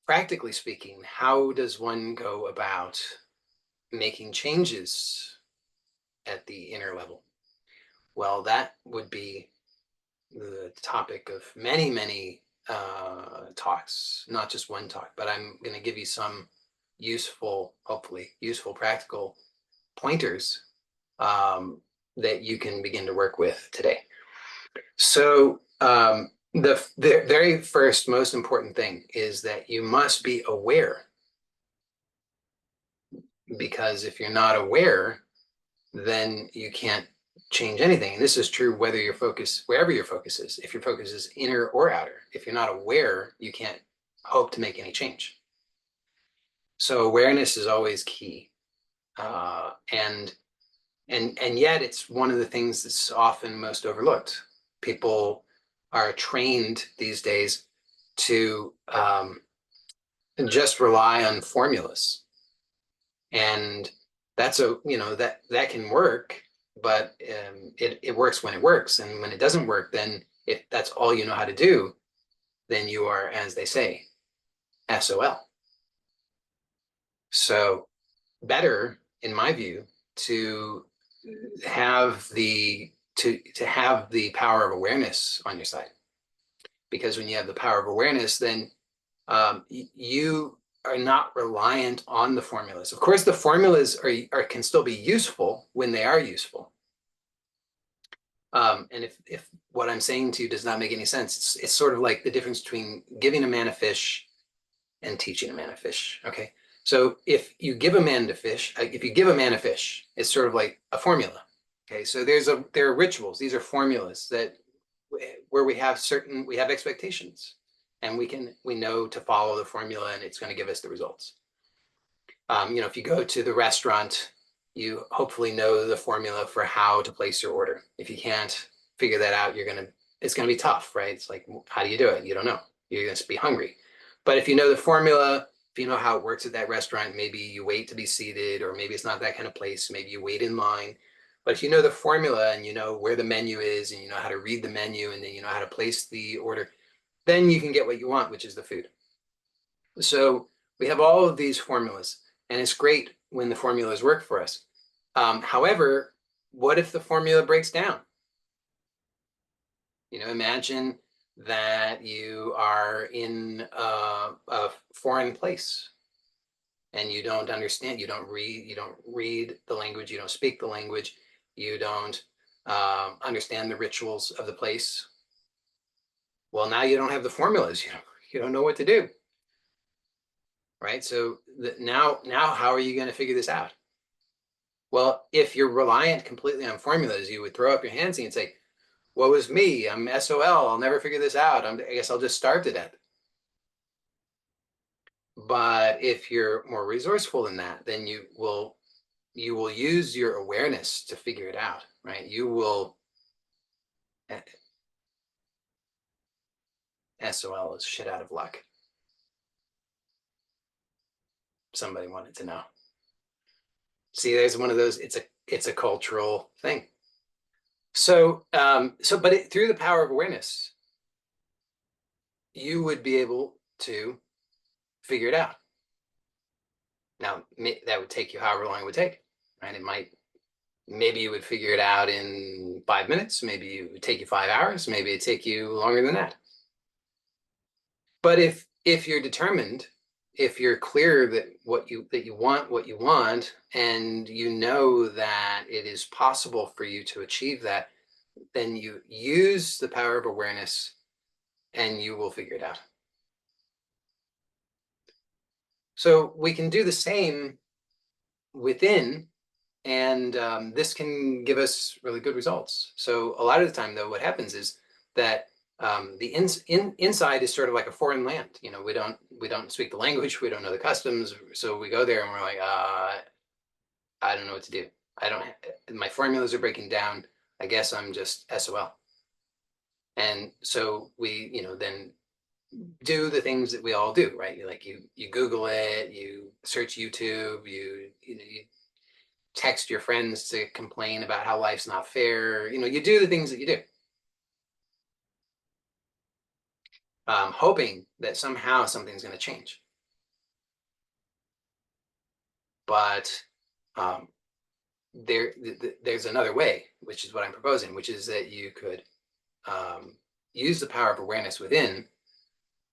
practically speaking, how does one go about making changes at the inner level? Well, that would be the topic of many, many talks, not just one talk, but I'm going to give you some useful, hopefully useful, practical pointers um, that you can begin to work with today. So the very first, most important thing is that you must be aware, because if you're not aware, then you can't change anything. And this is true whether your focus, wherever your focus is, if your focus is inner or outer. If you're not aware, you can't hope to make any change. So awareness is always key. And yet it's one of the things that's often most overlooked. People are trained these days to just rely on formulas, and that's that can work, but it works when it works, and when it doesn't work, then if that's all you know how to do, then you are, as they say, SOL. So better, in my view, to have the power of awareness on your side, because when you have the power of awareness, then you are not reliant on the formulas. Of course, the formulas can still be useful when they are useful. And if what I'm saying to you does not make any sense, it's sort of like the difference between giving a man a fish and teaching a man a fish. Okay, so if you give a man a fish, it's sort of like a formula. Okay, so there are rituals. These are formulas that where we have expectations, and we know to follow the formula, and it's going to give us the results. If you go to the restaurant, you hopefully know the formula for how to place your order. If you can't figure that out, it's going to be tough, right? It's like, how do you do it? You don't know. You're going to be hungry. But if you know the formula, if you know how it works at that restaurant, maybe you wait to be seated, or maybe it's not that kind of place. Maybe you wait in line. But if you know the formula, and you know where the menu is, and you know how to read the menu, and then you know how to place the order, then you can get what you want, which is the food. So we have all of these formulas, and it's great when the formulas work for us. However, what if the formula breaks down? Imagine that you are in a foreign place, and you don't understand, you don't read the language, you don't speak the language, you don't understand the rituals of the place. Well, now you don't have the formulas, you don't know what to do, right? So now how are you going to figure this out? Well, if you're reliant completely on formulas, you would throw up your hands and say, woe is me, I'm SOL, I'll never figure this out, I guess I'll just starve to death. But if you're more resourceful than that, then you will use your awareness to figure it out, right? You will. SOL is shit out of luck. Somebody wanted to know. See, there's one of those. It's a cultural thing. So but through the power of awareness, you would be able to figure it out. Now, that would take you however long it would take, right? Maybe you would figure it out in 5 minutes. Maybe it would take you 5 hours. Maybe it'd take you longer than that. But if you're determined, if you're clear that you want what you want, and you know that it is possible for you to achieve that, then you use the power of awareness, and you will figure it out. So we can do the same within, and this can give us really good results. So a lot of the time, though, what happens is that the inside is sort of like a foreign land. We don't speak the language, we don't know the customs, so we go there and we're like, I don't know what to do. My formulas are breaking down. I guess I'm just SOL. And so we, then do the things that we all do, right? You Google it, you search YouTube, you text your friends to complain about how life's not fair. You do the things that you do, hoping that somehow something's going to change. but um, there's another way, which is what I'm proposing, which is that you could use the power of awareness within,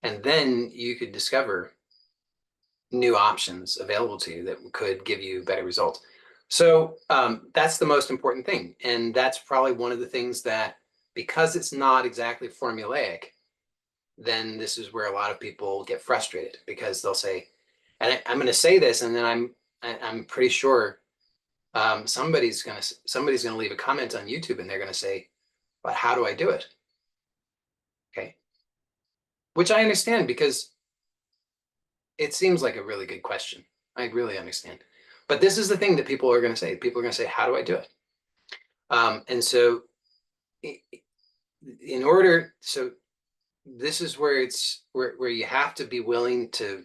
and then you could discover new options available to you that could give you better results. So that's the most important thing. And that's probably one of the things that, because it's not exactly formulaic, then this is where a lot of people get frustrated, because they'll say, and I'm going to say this, and then I'm pretty sure somebody's going to leave a comment on YouTube, and they're going to say, but how do I do it? Okay. Which I understand, because it seems like a really good question. I really understand. But this is the thing that people are going to say. People are going to say, how do I do it? And so in order, so this is where it's where you have to be willing to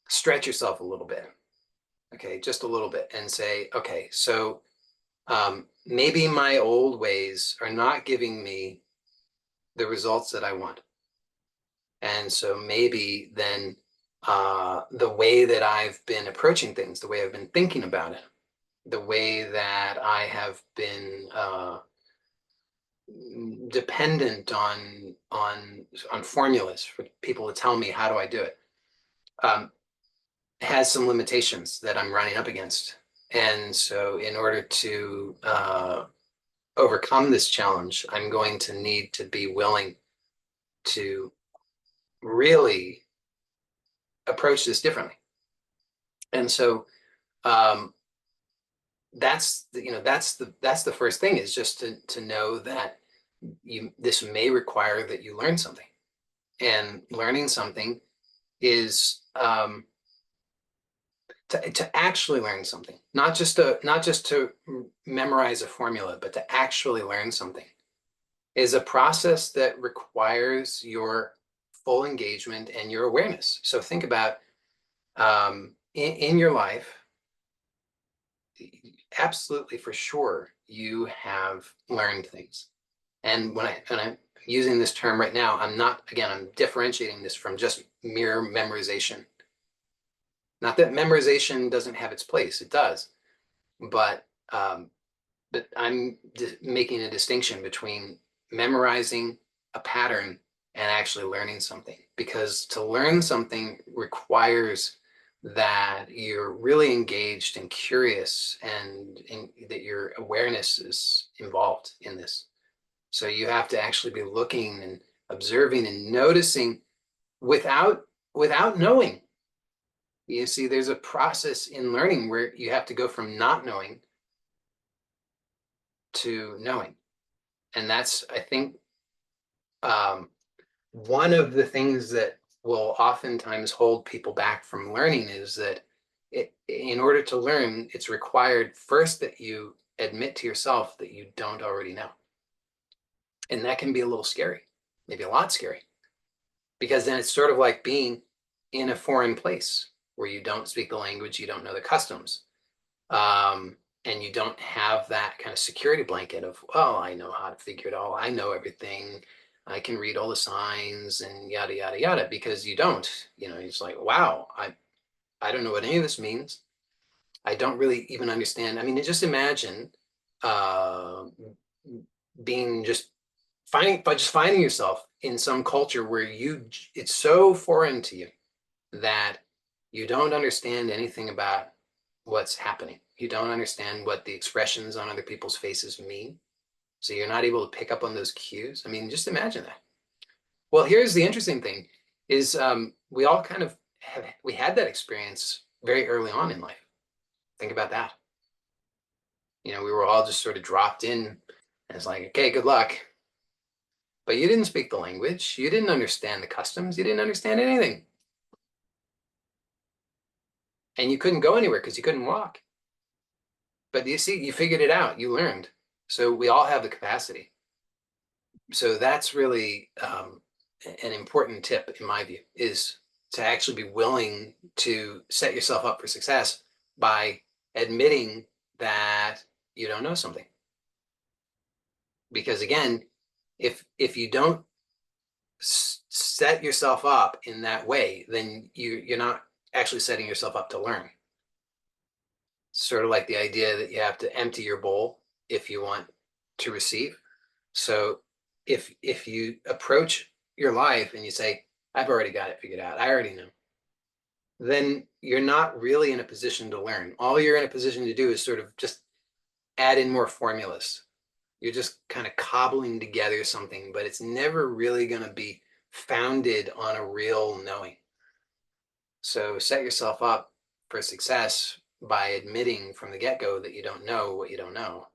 stretch yourself a little bit. Okay, just a little bit, and say, okay, so maybe my old ways are not giving me the results that I want. And so maybe then the way that I've been approaching things, the way I've been thinking about it, the way that I have been dependent on formulas for people to tell me how do I do it, has some limitations that I'm running up against. And so in order to overcome this challenge, I'm going to need to be willing to really approach this differently. And so that's the first thing, is just to know that this may require that you learn something, and learning something is to actually learn something, not just to memorize a formula, but to actually learn something is a process that requires your full engagement and your awareness. So think about in your life, absolutely for sure, you have learned things. And when I'm using this term right now, I'm differentiating this from just mere memorization. Not that memorization doesn't have its place, it does, but I'm making a distinction between memorizing a pattern and actually learning something, because to learn something requires that you're really engaged and curious, and that your awareness is involved in this. So you have to actually be looking and observing and noticing without knowing. You see, there's a process in learning where you have to go from not knowing to knowing. And that's, I think, one of the things that will oftentimes hold people back from learning is that in order to learn, it's required first that you admit to yourself that you don't already know. And that can be a little scary, maybe a lot scary, because then it's sort of like being in a foreign place where you don't speak the language, you don't know the customs, and you don't have that kind of security blanket of, oh, I know how to figure it all, I know everything, I can read all the signs and yada yada yada, because you don't. It's like, wow, I don't know what any of this means. I don't really even understand. I mean, just imagine uh, being just finding yourself in some culture where it's so foreign to you that you don't understand anything about what's happening. You don't understand what the expressions on other people's faces mean. So you're not able to pick up on those cues. I mean, just imagine that. Well, here's the interesting thing is we all kind of we had that experience very early on in life. Think about that. We were all just sort of dropped in, and it's like, okay, good luck. But you didn't speak the language. You didn't understand the customs. You didn't understand anything. And you couldn't go anywhere because you couldn't walk. But you see, you figured it out. You learned. So we all have the capacity. So that's really an important tip, in my view, is to actually be willing to set yourself up for success by admitting that you don't know something. Because again, if you don't set yourself up in that way, then you're not actually setting yourself up to learn. sort of like the idea that you have to empty your bowl if you want to receive. So if you approach your life and you say, I've already got it figured out, I already know, then you're not really in a position to learn. All you're in a position to do is sort of just add in more formulas. You're just kind of cobbling together something, but it's never really going to be founded on a real knowing. So set yourself up for success by admitting from the get-go that you don't know what you don't know.